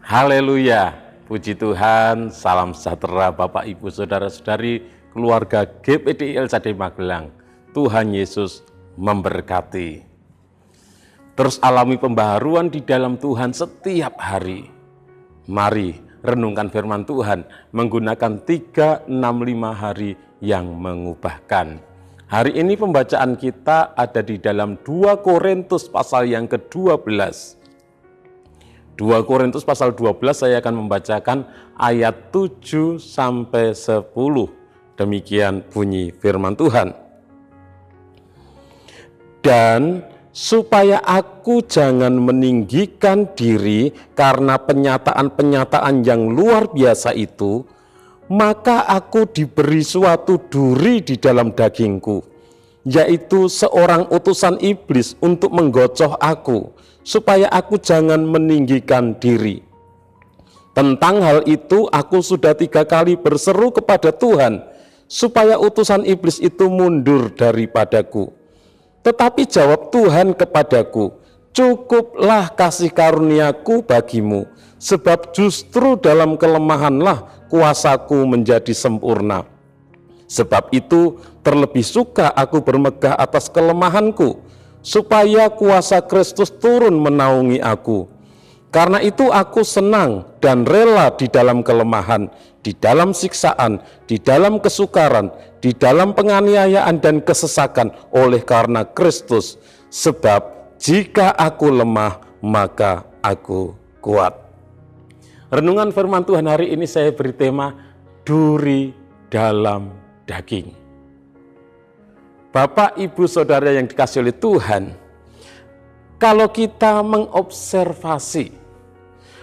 Haleluya, puji Tuhan, salam sejahtera Bapak Ibu Saudara-saudari keluarga GPDI LCD Magelang. Tuhan Yesus memberkati. Terus alami pembaharuan di dalam Tuhan setiap hari. Mari renungkan firman Tuhan menggunakan 365 hari yang mengubahkan. Hari ini pembacaan kita ada di dalam 2 Korintus pasal yang ke-12. 2 Korintus pasal 12 saya akan membacakan ayat 7 sampai 10. Demikian bunyi firman Tuhan. Dan supaya aku jangan meninggikan diri karena penyataan-penyataan yang luar biasa itu, maka aku diberi suatu duri di dalam dagingku, yaitu seorang utusan iblis untuk menggocoh aku, supaya aku jangan meninggikan diri. Tentang hal itu aku sudah 3 kali berseru kepada Tuhan, supaya utusan iblis itu mundur daripadaku. Tetapi jawab Tuhan kepadaku, cukuplah kasih karuniaku bagimu, sebab justru dalam kelemahanlah kuasaku menjadi sempurna. Sebab itu terlebih suka aku bermegah atas kelemahanku, supaya kuasa Kristus turun menaungi aku. Karena itu aku senang dan rela di dalam kelemahan, di dalam siksaan, di dalam kesukaran, di dalam penganiayaan dan kesesakan oleh karena Kristus. Sebab jika aku lemah, maka aku kuat. Renungan firman Tuhan hari ini saya beri tema duri dalam daging. Bapak, Ibu, Saudara yang dikasihi oleh Tuhan, kalau kita mengobservasi,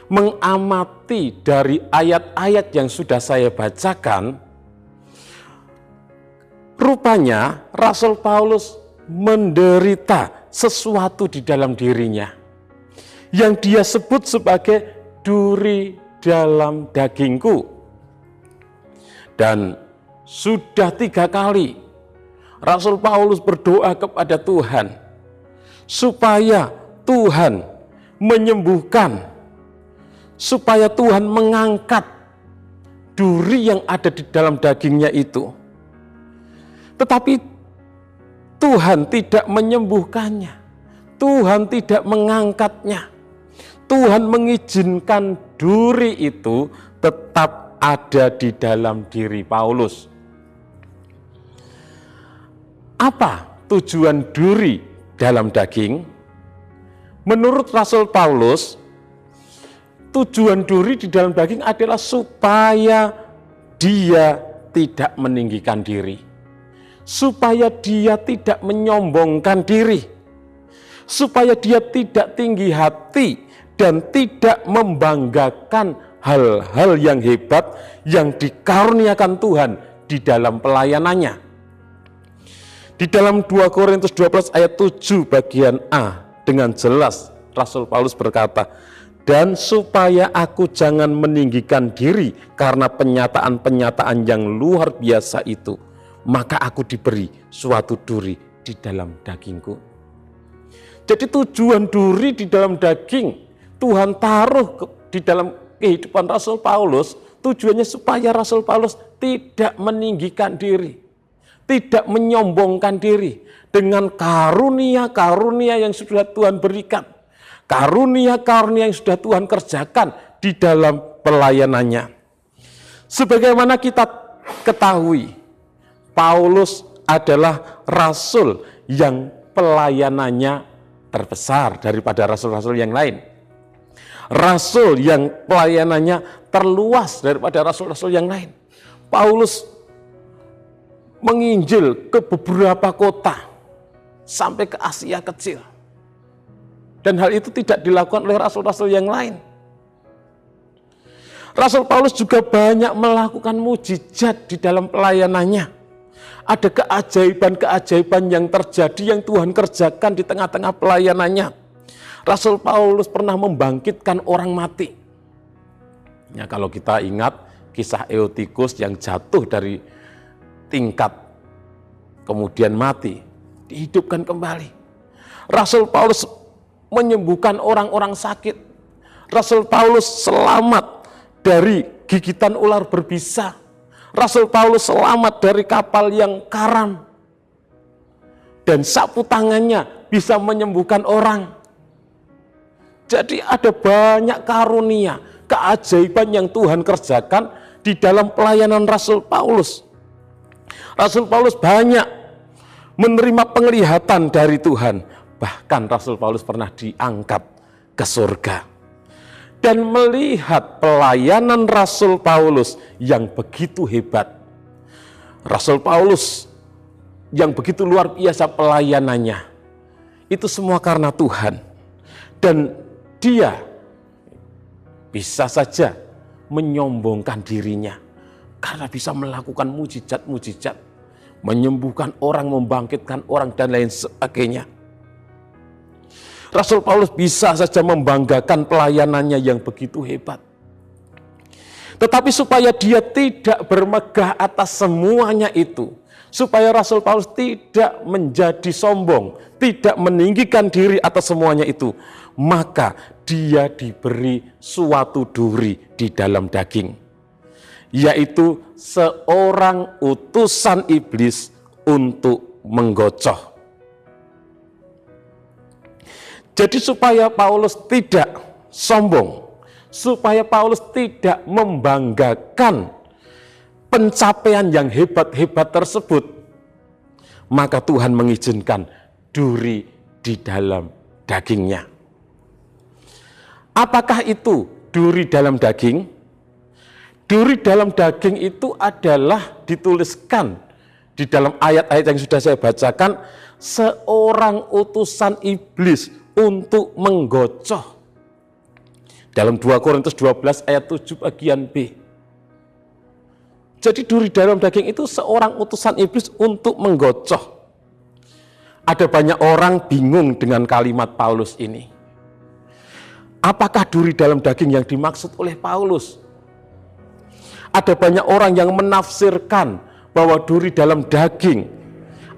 mengamati dari ayat-ayat yang sudah saya bacakan, rupanya Rasul Paulus menderita sesuatu di dalam dirinya yang dia sebut sebagai duri dalam dagingku. Dan sudah 3 kali Rasul Paulus berdoa kepada Tuhan supaya Tuhan menyembuhkan, supaya Tuhan mengangkat duri yang ada di dalam dagingnya itu. Tetapi Tuhan tidak menyembuhkannya, Tuhan tidak mengangkatnya. Tuhan mengizinkan duri itu tetap ada di dalam diri Paulus. Apa tujuan duri dalam daging? Menurut Rasul Paulus, tujuan duri di dalam daging adalah supaya dia tidak meninggikan diri, supaya dia tidak menyombongkan diri, supaya dia tidak tinggi hati dan tidak membanggakan hal-hal yang hebat yang dikaruniakan Tuhan di dalam pelayanannya. Di dalam 2 Korintus 12 ayat 7 bagian A dengan jelas Rasul Paulus berkata, dan supaya aku jangan meninggikan diri karena penyataan-penyataan yang luar biasa itu, maka aku diberi suatu duri di dalam dagingku. Jadi tujuan duri di dalam daging Tuhan taruh di dalam kehidupan Rasul Paulus, tujuannya supaya Rasul Paulus tidak meninggikan diri, tidak menyombongkan diri dengan karunia-karunia yang sudah Tuhan berikan, karunia-karunia yang sudah Tuhan kerjakan di dalam pelayanannya. Sebagaimana kita ketahui, Paulus adalah rasul yang pelayanannya terbesar daripada rasul-rasul yang lain. Rasul yang pelayanannya terluas daripada rasul-rasul yang lain. Paulus menginjil ke beberapa kota sampai ke Asia Kecil. Dan hal itu tidak dilakukan oleh rasul-rasul yang lain. Rasul Paulus juga banyak melakukan mujizat di dalam pelayanannya. Ada keajaiban-keajaiban yang terjadi yang Tuhan kerjakan di tengah-tengah pelayanannya. Rasul Paulus pernah membangkitkan orang mati. Ya, kalau kita ingat kisah Eutikus yang jatuh dari tingkat kemudian mati, dihidupkan kembali. Rasul Paulus menyembuhkan orang-orang sakit. Rasul Paulus selamat dari gigitan ular berbisa. Rasul Paulus selamat dari kapal yang karam. Dan sapu tangannya bisa menyembuhkan orang. Jadi ada banyak karunia, keajaiban yang Tuhan kerjakan di dalam pelayanan Rasul Paulus. Rasul Paulus banyak menerima penglihatan dari Tuhan. Bahkan Rasul Paulus pernah diangkat ke surga. Dan melihat pelayanan Rasul Paulus yang begitu hebat. Rasul Paulus yang begitu luar biasa pelayanannya. Itu semua karena Tuhan. Dan dia bisa saja menyombongkan dirinya karena bisa melakukan mujizat-mujizat, menyembuhkan orang, membangkitkan orang, dan lain sebagainya. Rasul Paulus bisa saja membanggakan pelayanannya yang begitu hebat. Tetapi supaya dia tidak bermegah atas semuanya itu, supaya Rasul Paulus tidak menjadi sombong, tidak meninggikan diri atas semuanya itu, maka dia diberi suatu duri di dalam daging, yaitu seorang utusan iblis untuk menggocoh. Jadi supaya Paulus tidak sombong, supaya Paulus tidak membanggakan pencapaian yang hebat-hebat tersebut, maka Tuhan mengizinkan duri di dalam dagingnya. Apakah itu duri dalam daging? Duri dalam daging itu adalah dituliskan di dalam ayat-ayat yang sudah saya bacakan, seorang utusan iblis untuk menggocoh. Dalam 2 Korintus 12 ayat 7 bagian B. Jadi duri dalam daging itu seorang utusan iblis untuk menggocoh. Ada banyak orang bingung dengan kalimat Paulus ini. Apakah duri dalam daging yang dimaksud oleh Paulus? Ada banyak orang yang menafsirkan bahwa duri dalam daging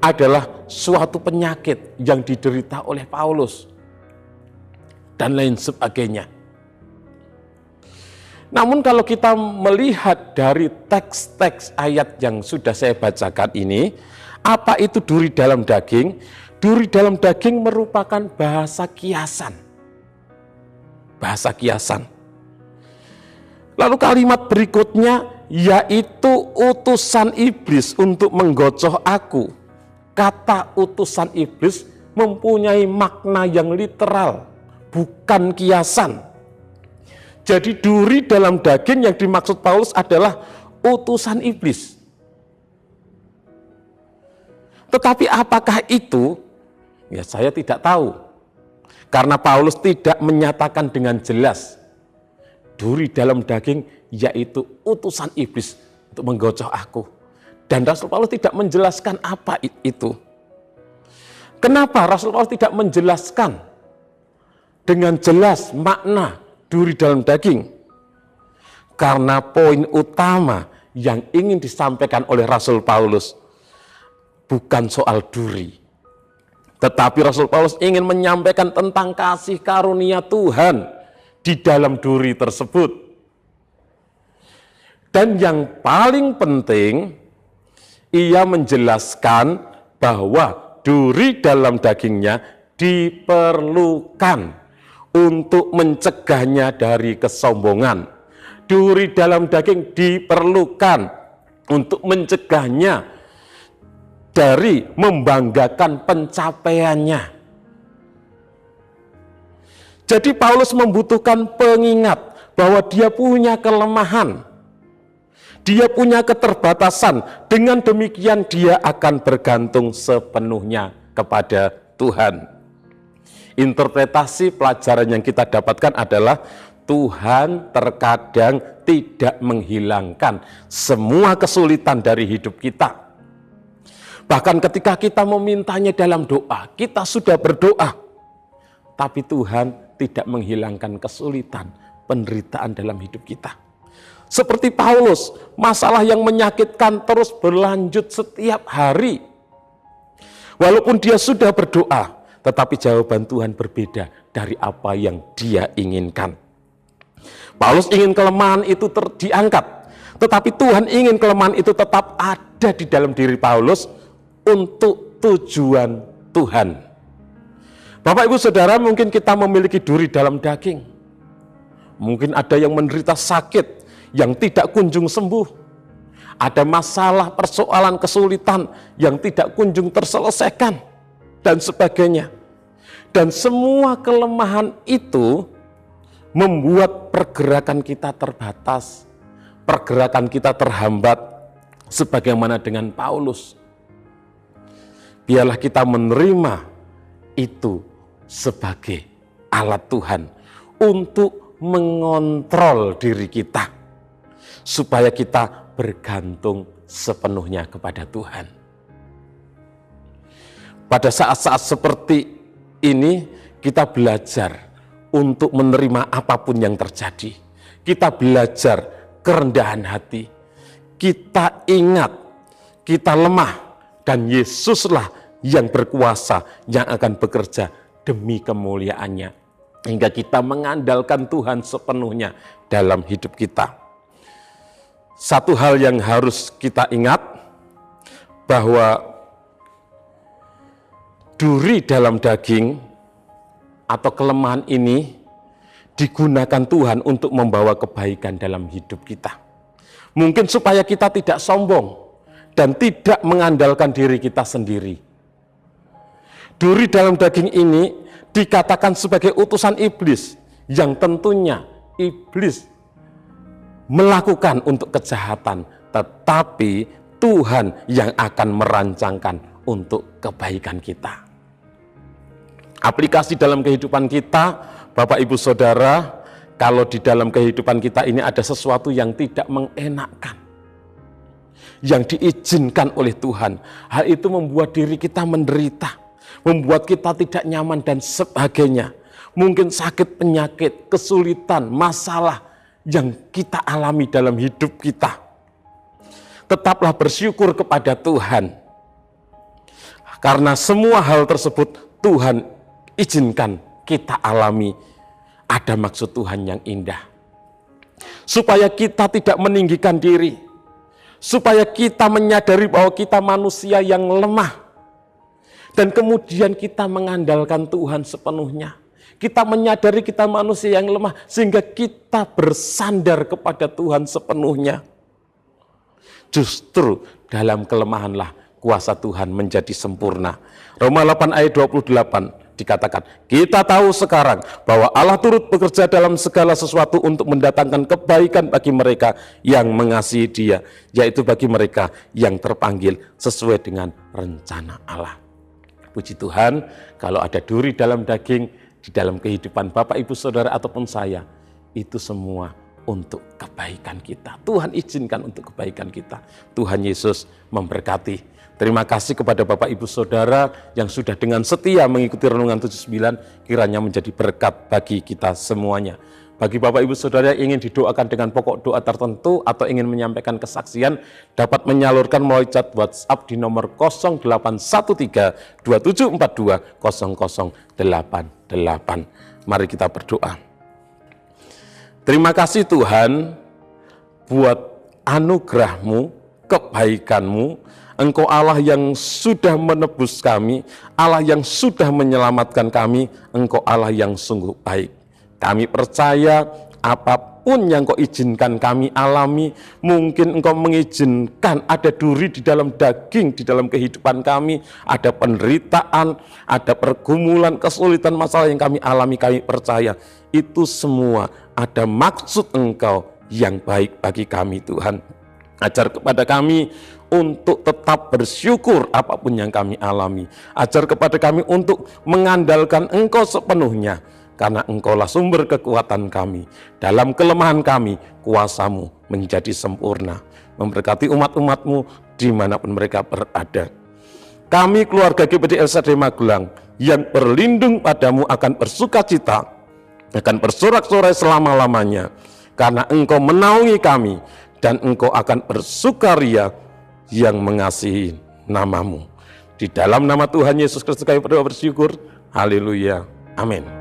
adalah suatu penyakit yang diderita oleh Paulus dan lain sebagainya. Namun kalau kita melihat dari teks-teks ayat yang sudah saya bacakan ini, apa itu duri dalam daging? Duri dalam daging merupakan bahasa kiasan. Bahasa kiasan. Lalu kalimat berikutnya, yaitu utusan iblis untuk menggocoh aku. Kata utusan iblis mempunyai makna yang literal, bukan kiasan. Jadi duri dalam daging yang dimaksud Paulus adalah utusan iblis. Tetapi apakah itu? Ya saya tidak tahu. Karena Paulus tidak menyatakan dengan jelas duri dalam daging yaitu utusan iblis untuk menggocoh aku. Dan Rasul Paulus tidak menjelaskan apa itu. Kenapa Rasul Paulus tidak menjelaskan dengan jelas makna duri dalam daging? Karena poin utama yang ingin disampaikan oleh Rasul Paulus bukan soal duri. Tetapi Rasul Paulus ingin menyampaikan tentang kasih karunia Tuhan di dalam duri tersebut. Dan yang paling penting, ia menjelaskan bahwa duri dalam dagingnya diperlukan untuk mencegahnya dari kesombongan. Duri dalam daging diperlukan untuk mencegahnya dari membanggakan pencapaiannya. Jadi Paulus membutuhkan pengingat bahwa dia punya kelemahan, dia punya keterbatasan. Dengan demikian dia akan bergantung sepenuhnya kepada Tuhan. Interpretasi pelajaran yang kita dapatkan adalah Tuhan terkadang tidak menghilangkan semua kesulitan dari hidup kita. Bahkan ketika kita memintanya dalam doa, kita sudah berdoa, tapi Tuhan tidak menghilangkan kesulitan, penderitaan dalam hidup kita. Seperti Paulus, masalah yang menyakitkan terus berlanjut setiap hari. Walaupun dia sudah berdoa, tetapi jawaban Tuhan berbeda dari apa yang dia inginkan. Paulus ingin kelemahan itu diangkat, tetapi Tuhan ingin kelemahan itu tetap ada di dalam diri Paulus untuk tujuan Tuhan. Bapak Ibu Saudara, mungkin kita memiliki duri dalam daging. Mungkin ada yang menderita sakit yang tidak kunjung sembuh. Ada masalah, persoalan, kesulitan yang tidak kunjung terselesaikan, dan sebagainya. Dan semua kelemahan itu membuat pergerakan kita terbatas, pergerakan kita terhambat, sebagaimana dengan Paulus. Biarlah kita menerima itu sebagai alat Tuhan untuk mengontrol diri kita, supaya kita bergantung sepenuhnya kepada Tuhan. Pada saat-saat seperti ini, kita belajar untuk menerima apapun yang terjadi. Kita belajar kerendahan hati. Kita ingat, kita lemah, dan Yesuslah yang berkuasa, yang akan bekerja demi kemuliaannya, hingga kita mengandalkan Tuhan sepenuhnya dalam hidup kita. Satu hal yang harus kita ingat, bahwa duri dalam daging atau kelemahan ini digunakan Tuhan untuk membawa kebaikan dalam hidup kita. Mungkin supaya kita tidak sombong dan tidak mengandalkan diri kita sendiri. Duri dalam daging ini dikatakan sebagai utusan iblis, yang tentunya iblis melakukan untuk kejahatan, tetapi Tuhan yang akan merancangkan untuk kebaikan kita. Aplikasi dalam kehidupan kita, Bapak Ibu Saudara, kalau di dalam kehidupan kita ini ada sesuatu yang tidak mengenakkan, yang diizinkan oleh Tuhan, hal itu membuat diri kita menderita, membuat kita tidak nyaman dan sebagainya. Mungkin sakit, penyakit, kesulitan, masalah yang kita alami dalam hidup kita. Tetaplah bersyukur kepada Tuhan, karena semua hal tersebut Tuhan izinkan kita alami. Ada maksud Tuhan yang indah, supaya kita tidak meninggikan diri, supaya kita menyadari bahwa kita manusia yang lemah, dan kemudian kita mengandalkan Tuhan sepenuhnya. Kita menyadari kita manusia yang lemah, sehingga kita bersandar kepada Tuhan sepenuhnya. Justru dalam kelemahanlah kuasa Tuhan menjadi sempurna. Roma 8 ayat 28 dikatakan, kita tahu sekarang bahwa Allah turut bekerja dalam segala sesuatu untuk mendatangkan kebaikan bagi mereka yang mengasihi Dia, yaitu bagi mereka yang terpanggil sesuai dengan rencana Allah. Puji Tuhan, kalau ada duri dalam daging di dalam kehidupan Bapak Ibu Saudara ataupun saya, itu semua untuk kebaikan kita. Tuhan izinkan untuk kebaikan kita. Tuhan Yesus memberkati. Terima kasih kepada Bapak Ibu Saudara yang sudah dengan setia mengikuti Renungan 79, kiranya menjadi berkat bagi kita semuanya. Bagi Bapak Ibu Saudara yang ingin didoakan dengan pokok doa tertentu atau ingin menyampaikan kesaksian, dapat menyalurkan melalui chat WhatsApp di nomor 0813 2742 0088. Mari kita berdoa. Terima kasih Tuhan buat anugerah-Mu, kebaikan-Mu. Engkau Allah yang sudah menebus kami, Allah yang sudah menyelamatkan kami, Engkau Allah yang sungguh baik. Kami percaya apapun yang Kau izinkan kami alami, mungkin Engkau mengizinkan ada duri di dalam daging, di dalam kehidupan kami, ada penderitaan, ada pergumulan, kesulitan, masalah yang kami alami, kami percaya itu semua ada maksud Engkau yang baik bagi kami Tuhan. Ajar kepada kami untuk tetap bersyukur apapun yang kami alami. Ajar kepada kami untuk mengandalkan Engkau sepenuhnya, karena Engkaulah sumber kekuatan kami. Dalam kelemahan kami, kuasa-Mu menjadi sempurna. Memberkati umat-umat-Mu dimanapun mereka berada. Kami keluarga GPD LCD Magelang yang berlindung padamu akan bersuka cita, akan bersorak-sorai selama-lamanya, karena Engkau menaungi kami, dan Engkau akan bersukaria yang mengasihi nama-Mu. Di dalam nama Tuhan Yesus Kristus kami berdoa bersyukur. Haleluya. Amin.